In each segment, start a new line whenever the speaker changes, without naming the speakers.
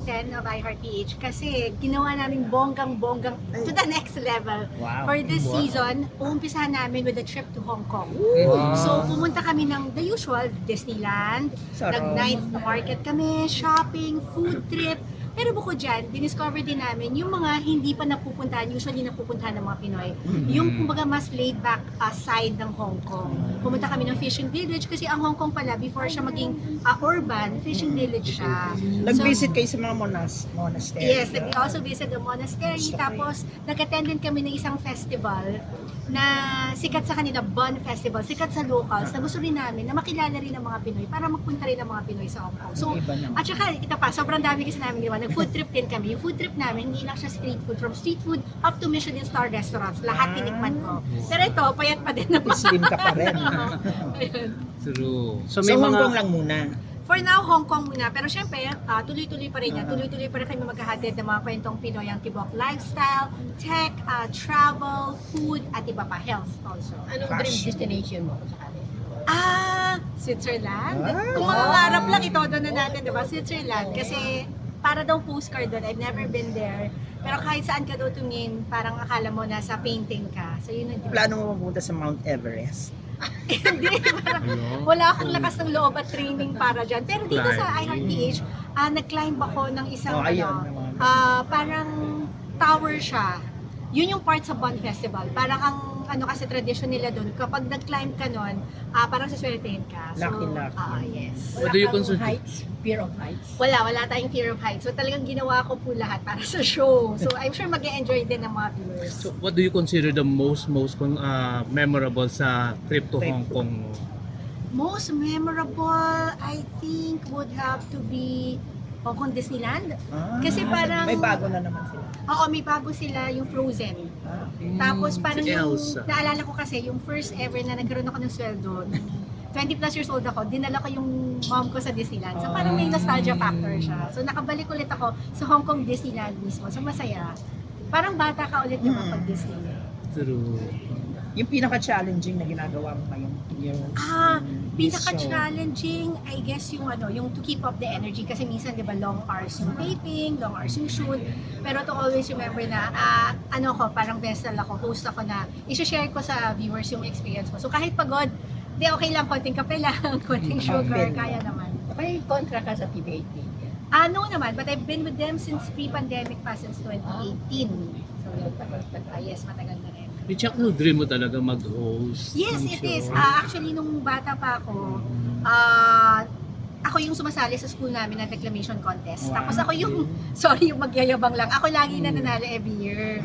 10 of iHeartPH kasi ginawa namin bonggang-bonggang to the next level.
Wow.
For this season, uumpisahan namin with a trip to Hong Kong.
Wow.
So pumunta kami ng the usual, Disneyland,
Sarap.
nag-night market kami, shopping, food trip. Pero bukod dyan, diniscover din namin yung mga hindi pa napupuntahan, usually napupuntahan ng mga Pinoy. Yung kumbaga mas laid back side ng Hong Kong. Pumunta kami ng fishing village kasi ang Hong Kong pala, before siya maging urban, fishing village siya.
Nag-visit kayo sa mga monastery.
Yes, we also visit the monastery. Tapos, nag-attend din kami ng isang festival na sikat sa kanila, Bun Festival, sikat sa locals, na gusto rin namin na makilala rin ng mga Pinoy para magpunta rin ng mga Pinoy sa Hong Kong. So,
Iba naman.
at saka, ito pa, sobrang dami kasi namin ginawa. Nag-food trip din kami. Yung food trip namin, hindi lang siya street food. From street food up to Michelin star restaurants. Lahat tinikman ko. Pero ito, payat pa din naman.
Slim ka pa rin.
Ayun.
True.
So, Hong Kong lang muna.
For now, Hong Kong muna. Pero syempre, tuloy-tuloy pa rin yan. Tuloy-tuloy pa rin kami maghahatid ng mga kwentong Pinoy, ang tibok lifestyle, tech, travel, food, at iba pa, health also.
Anong dream destination mo sa kanila?
Switzerland?
Ah.
Kung mangangarap lang, ito doon na natin, diba? Switzerland. Kasi para daw postcard doon, I've never been there. Pero kahit saan ka daw tumingin, parang akala mo nasa painting ka. So yun ang dream.
Plano mo mapunta sa Mount Everest.
Hindi, parang wala akong lakas ng loob at training para dyan. Pero dito sa iHeartPH, nag-climb ako ng isang
ayun,
parang tower siya. Yun yung part sa Bun Festival. Parang ang kasi tradition nila doon, kapag nag-climb ka nun, parang saswertehin ka. So,
Lucky.
yes.
What do you
Wala kang
consider?
heights? Fear of heights?
Wala tayong fear of heights. So talagang ginawa ko po lahat para sa show. So I'm sure mag-enjoy din ng mga viewers.
So, what do you consider the most memorable sa trip to Hong Kong?
Most memorable, I think, would have to be Hong Kong Disneyland. Kasi parang-
May bago na naman sila.
Oo, may bago sila, yung Frozen. Tapos parang
Si
yung,
Elsa.
naalala ko kasi, yung first ever na nagkaroon ako ng sweldo, 20 plus years old ako, dinala ko yung mom ko sa Disneyland. So parang may nostalgia factor siya. So nakabalik ulit ako sa Hong Kong Disneyland mismo. So masaya. Parang bata ka ulit naman pag Disney.
True.
Yung pinaka-challenging na ginagawa mo ngayong year.
Pinaka-challenging, I guess, yung yung to keep up the energy. Kasi minsan, di ba, long hours yung taping, long hours yung shoot. Pero to always remember na, parang vessel ako, host ako na, i-share ko sa viewers yung experience mo. So kahit pagod, di okay lang, konting kape lang, konting sugar, kaya naman.
May kontra ka sa TV18.
No naman, but I've been with them since pre-pandemic pa, since 2018. So, yes, matagal na rin.
I-check mo, dream mo talaga mag-host.
Yes,
ng
it
show.
is. Actually, nung bata pa ako, ako yung sumasali sa school namin ng declamation contest.
Wow.
Tapos ako yung, yung magyayabang lang. Ako lagi na nanalo every year.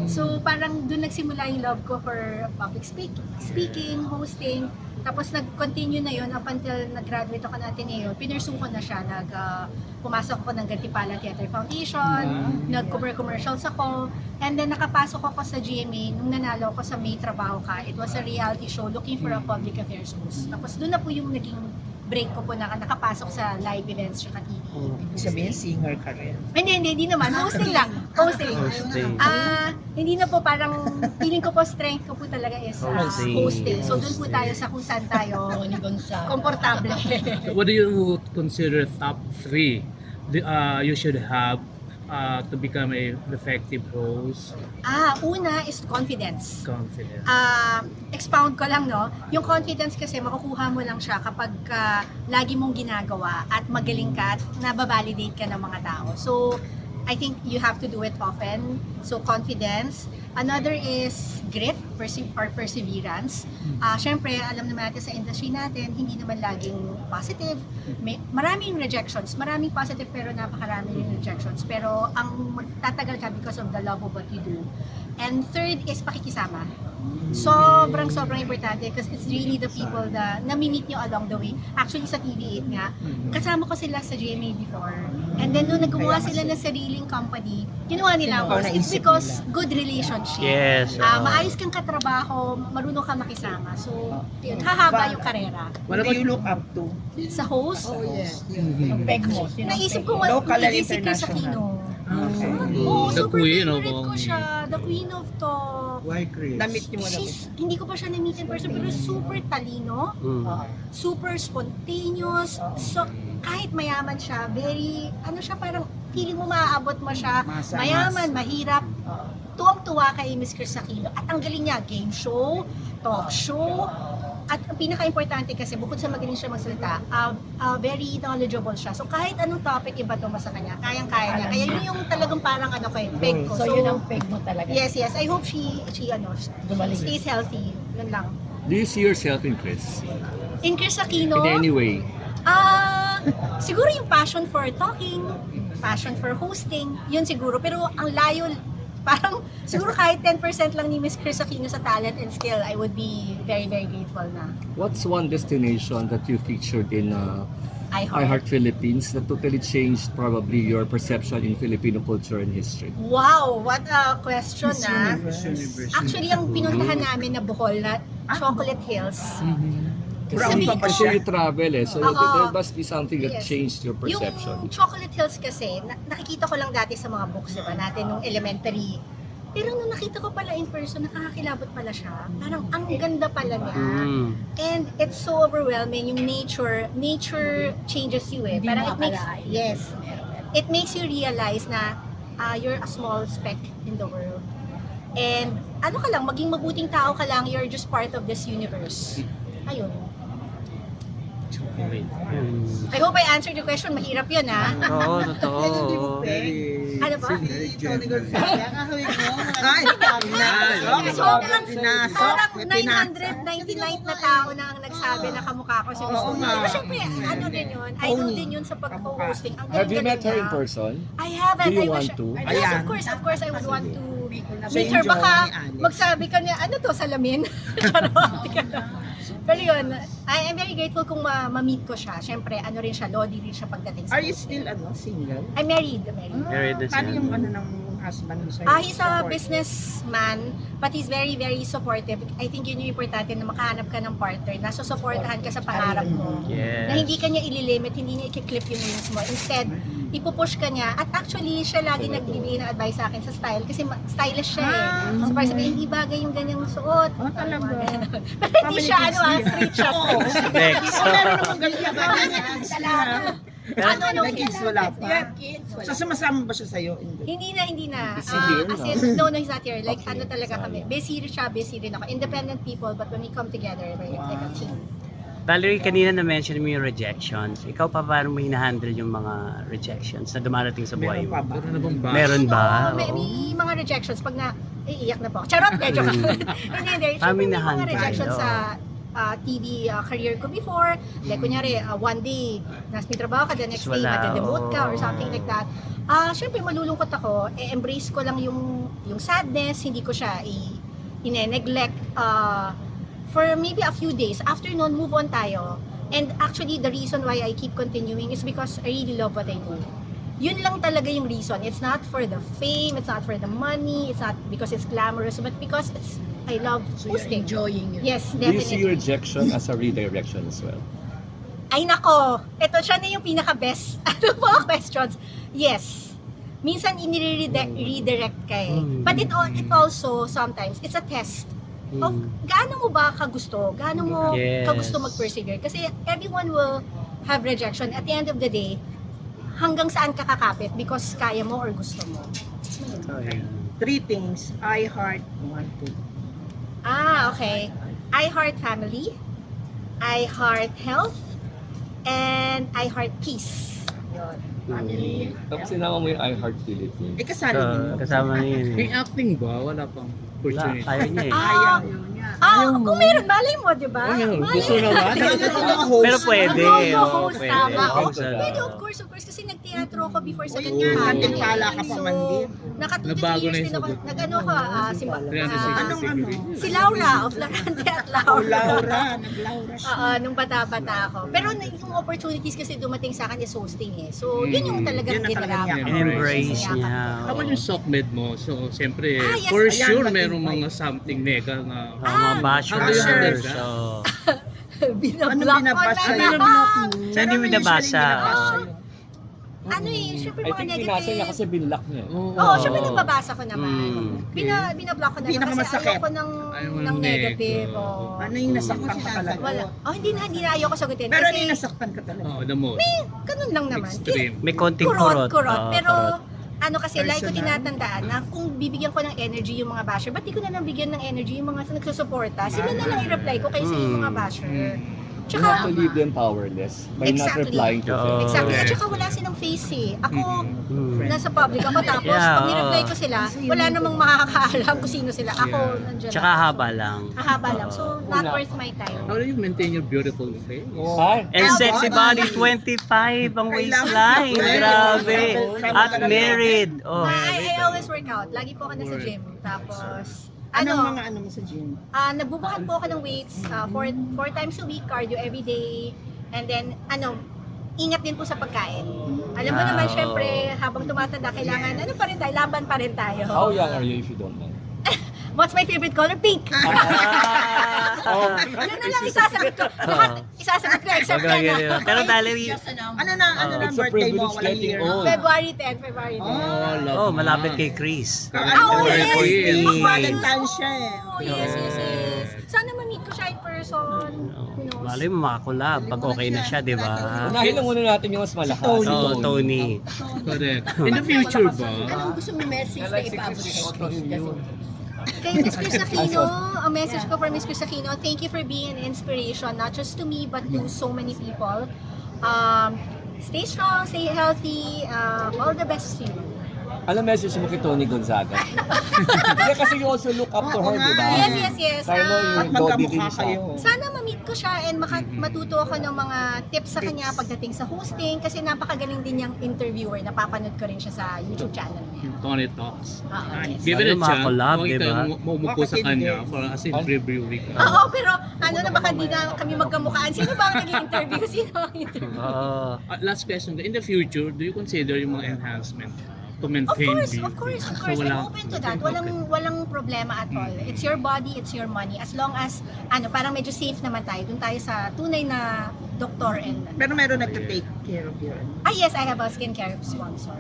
So parang doon nagsimula yung love ko for public speaking, hosting. Tapos nag-continue na yun up until nag-graduate ako ng Ateneo. Pinursue ko na siya. Pumasok ako ng Gantipala Theater Foundation, nag-commercials ako, and then nakapasok ako sa GMA nung nanalo ako sa May Trabaho Ka. It was a reality show looking for a public affairs host. Tapos doon na po yung naging break ko po na nakapasok sa live events siya TV.
Ibig sabihin, singer ka rin.
Hindi naman. Hosting lang. Hosting.
Hosting.
Hindi na po parang, feeling ko po strength ko po talaga is
Hosting.
hosting. So doon po tayo sa kung saan tayo
Tony Gonzaga.
komportable.
What do you consider top 3 you should have to become a effective host?
Una is confidence.
Confident.
Expound ko lang, no? Yung confidence kasi makukuha mo lang siya kapag lagi mong ginagawa at magaling ka at nababalidate ka ng mga tao. So, I think you have to do it often. So, confidence. Another is grit or perseverance. Syempre, alam naman natin sa industry natin, hindi naman laging positive. Maraming rejections. Maraming positive pero napakaraming rejections. Pero ang magtatagal ka because of the love of what you do. And third is pakikisama. Sobrang importante because it's really the people na nami-meet nyo along the way. Actually sa TV8 nga, kasama ko sila sa GMA before. And then nung naggumawa sila ng sariling company, ginawa nila ako. It's because good relationship.
Yes.
Maayos kang katrabaho, marunong ka makisama. So, yun, hahaba yung karera.
What do you look up to?
Sa host,
Yung peg mo.
naisip ko
Local and
magiging si Chris
international.
Aquino.
Oh, the
super
queen of
favorite ko siya. The queen of talk.
Why, Chris?
Namit niyo mo na.
Hindi ko pa siya na-meet in person, pero super talino, super spontaneous. So, kahit mayaman siya, very, parang feeling mo maaabot mo siya,
Masa,
mayaman,
masa.
mahirap. Tuwang-tuwa kay Miss Chris Aquino. At ang galing niya, game show, talk show, at ang pinaka-importante kasi, bukod sa magaling siya magsalita, very knowledgeable siya. So kahit anong topic iba to sa kanya, kayang-kaya niya. Kaya yun yung talagang parang peg ko.
So, yun ang peg mo talaga.
Yes, yes. I hope she
Gumaling.
stays healthy. Yun lang.
Do you see yourself in Chris?
In Chris Aquino,
In any way?
siguro yung passion for talking, passion for hosting, yun siguro. Pero ang layo, parang siguro kahit 10% lang ni Miss Chris Aquino sa talent and skill, I would be very, very grateful na.
What's one destination that you featured in
I
iHeart Philippines that totally changed probably your perception in Filipino culture and history?
Wow, what a question
Miss
na.
Universe.
Actually, ang pinuntahan namin na Bohol na Chocolate Hills.
Brown pa ba
Kasi
siya?
you travel so
Oo.
there must be something that
Yes.
changed your
Yung
perception.
Chocolate Hills kasi, nakikita ko lang dati sa mga books, diba, natin nung elementary. Pero nung nakita ko pala in person, nakakakilabot pala siya. Parang ang ganda pala niya. And it's so overwhelming. Yung nature changes you eh.
Hindi
Parang
mo
it makes,
akalain.
yes, it makes you realize na you're a small speck in the world. And ano ka lang, maging mabuting tao ka lang, you're just part of this universe. Ayun. I hope I answered your question. Mahirap yun, ha?
Oo, totoo.
Ano ba?
Ay,
Sobrang,
pinasok,
parang
may
999 na tao na ang nagsabi na kamukha ko si Miss
Oo
Luna.
nga.
Pero syempre, ano din yun, idol din yun sa pag-hosting. Ang
Have you
galing-galing
met her in
niya.
person?
I haven't.
Do you
I wish,
want to?
Yes,
Ayan.
of course, I would want to
Siya
meet
yung
her. Baka
jowa ni Alex.
magsabi ka niya, ano to, salamin? Charot. Pero yun, I am very grateful kung ma-meet ko siya. Syempre, ano rin siya, lodi rin siya pagdating sa
Are you
hosting.
still single?
I'm married.
Married na
Paano
siya.
yung ng husband mo sa'yo?
He's a businessman, but he's very, very supportive. I think yun yung importante na makahanap ka ng partner na susuportahan ka sa pangarap mo.
Yes.
Na hindi ka niya ililimit, hindi niya i-clip yung wings mo. Instead, ipupush ka niya. At actually, siya lagi nagbibigay ng advice sa akin sa style kasi stylish siya eh. So parang sabihin, hindi bagay yung ganyang suot.
Oh, talaga.
Pero hindi siya, street shop.
Dex.
Meron naman ganyan.
Salamat.
May kids wala
You
pa.
have kids, wala.
So sumasama ba siya sa'yo? Hindi.
Hindi na.
Busy din,
As
no?
in, no, he's not here. Like,
Okay,
ano talaga
sorry.
kami. Busy siya, busy rin ako. Independent people, but when we come together, we're like a team.
Valerie, kanina na-mention mo yung rejections. Ikaw pa paano mo hinahandle yung mga rejections na dumarating sa buhay
Meron pa
mo?
ba?
Meron na bang ba?
Meron ba?
Oo, may mga rejections pag iiyak na po. Charot, medyo ka. Hindi.
Kami
Siyempre, may mga
na-handle,
rejections
oo.
sa TV career ko before. Like, kunyari, one day, nasa may trabaho ka, the next day,
Wala,
madademote ka or
oo.
something like that. Siyempre, malulungkot ako. Embrace ko lang yung sadness, hindi ko siya ine-neglect for maybe a few days. After nun, move on tayo. And actually, the reason why I keep continuing is because I really love what I do. Yun lang talaga yung reason. It's not for the fame, it's not for the money, it's not because it's glamorous, but because I love
So you're
hosting.
enjoying it.
Yes,
Do you see
definitely.
rejection as a redirection as well?
Ay nako, ito siya na yung pinaka-best ano mga questions. Yes. Minsan redirect ka eh. But it also sometimes it's a test of gaano mo ba kagusto, gaano mo
Yes.
kagusto mag-persevere. Kasi everyone will have rejection. At the end of the day, hanggang saan ka kakapit because kaya mo or gusto mo.
Okay.
3 things I heart want to.
Okay. I heart family, I heart health, and I heart peace.
Family.
Tapos sinama mo yung iHeart Philippines.
Kasali
So,
din.
kasama niya yun.
May acting ba? Wala pang
Wala,
opportunity.
kaya niya eh.
Ayaw niya.
Kung meron, malay mo, di ba?
Gusto naman.
Pero pwede.
Mag-host,
pwede.
tama.
Host na
Pwede,
lang.
of course, kasi nagteatro ko before sa
O yun nga,
Gantimpala.
Gantimpala ka pa man din.
Naka 2 to 3
Nabago na
years
yung
din ako.
sagot.
Nag-ano ka,
Anong ano?
si Laura of Larante at
Oh,
Laura.
Laura. Nag-Laura siya.
Nung bata-bata ako. Pero yung opportunities kasi dumating sa akin is hosting eh. So, yun yung talagang
Yun ang talagang
ginagawa.
yakap.
In-embrace niya.
Ako yung SOCMED mo, so siyempre,
Yes.
for
Ayan,
sure,
pati
merong
invite.
mga something nega na
Mga bashers.
bashers.
So,
Ano
Binablock ko
binabasa
na
yun?
lang.
Saan hindi mo nabasa?
ano eh, syempre
I
mga
think binasa niya kasi
negative.
binlock niya.
Oo,
Oo.
syempre nagbabasa ko naman. Binablock ko na lang kasi
Pinakamasakit.
ayoko ng
Ayaw mo
ng
ng
negative.
negative.
Oo.
Ano yung nasaktan ka talaga?
Wala. Oh, hindi na ayoko sagutin.
Pero ano
kasi
yung nasaktan ka talaga?
Oh, the most.
ganun lang naman.
Extreme.
May konting kurot.
Kurot.
Oo,
Pero
kurot.
ano kasi, like ko
Personal.
tinatandaan na kung bibigyan ko ng energy yung mga basher, ba't di ko na lang bigyan ng energy yung mga nagsusuporta? Sila na lang i-reply ko kaysa yung mga basher.
You have
Tsaka,
to leave them powerless by not
Exactly.
replying to them.
Oo.
exactly. At saka wala silang face eh. Ako, nasa public ako, tapos
Yeah,
pag ni-reply
oo.
ko sila, wala namang makakaalam kung sino sila. Ako, nandiyan.
Tsaka
ako.
haba lang.
Haba lang. So, not worth my time.
How do you maintain your beautiful face?
Hi.
And sexy body, 25 ang waistline. Grabe. At married. Oh.
I always work out. Lagi po ako nasa gym. Tapos,
Anong mga ano mo sa gym?
nagbubuhat po ako ng weights, four times a week, cardio every day, and then, ingat din po sa pagkain. Alam mo naman,
Oo.
syempre, habang tumatanda, kailangan, ano pa rin tayo, laban pa rin tayo.
How young are you if you don't mind?
What's my favorite color? Pink! Yun na lang isasagot ko. Lahat, isasagot ko, except
Wag lang
yan.
yun. Pero dali,
Ano na
It's a
birthday mo?
privilege
Walang
getting
year.
old.
February 10, February 10.
Oh, love
oh,
mo.
malapit kay Chris.
Oh, yes!
Yes.
Mag-Valentine siya eh.
Oh, yes. Sana ma-meet ko siya in person. Who knows?
Malay mo makakulab pag okay na siya, di ba?
Unahin lang muna natin yung mas malakas.
Oo, Tony.
Correct. In the future ba?
Anong gusto mo message na ipaabot kay Chris? Kasi
Kay Miss Chris Aquino, ang message ko for Miss Chris Aquino, thank you for being an inspiration, not just to me, but to so many people. Stay strong, stay healthy, all the best to you.
Ano message mo kay Tony Gonzaga? Hindi kasi you also look up to her, di ba?
Yes.
Kaya mo
At
yung Dodi din
magkamukha
siya.
kayo.
Sana ma-meet ko siya and matuto ako ng mga tips sa kanya pagdating sa hosting kasi napakagaling din niyang interviewer. Napapanood ko rin siya sa YouTube channel niya.
Tony Talks.
Yes.
Give it a
Sana
chance.
makakolab,
Kung
di
ikaw
ba?
umupo sa
Bakit
kanya
hindi?
for as interviewing.
Oo, pero ano na baka hindi na kami magkamukhaan. Sino ba ang nag-interview? Sino ang interview?
Oo.
Last question. In the future, do you consider yung mga enhancement to
Of
maintain
course,
beauty?
of course.
So,
I'm
wala-
open to that. Walang problema at all. It's your body, it's your money. As long as, parang medyo safe naman tayo. Doon tayo sa tunay na doktor and...
Pero meron nagta-take care of you.
Yes, I have a skincare sponsor.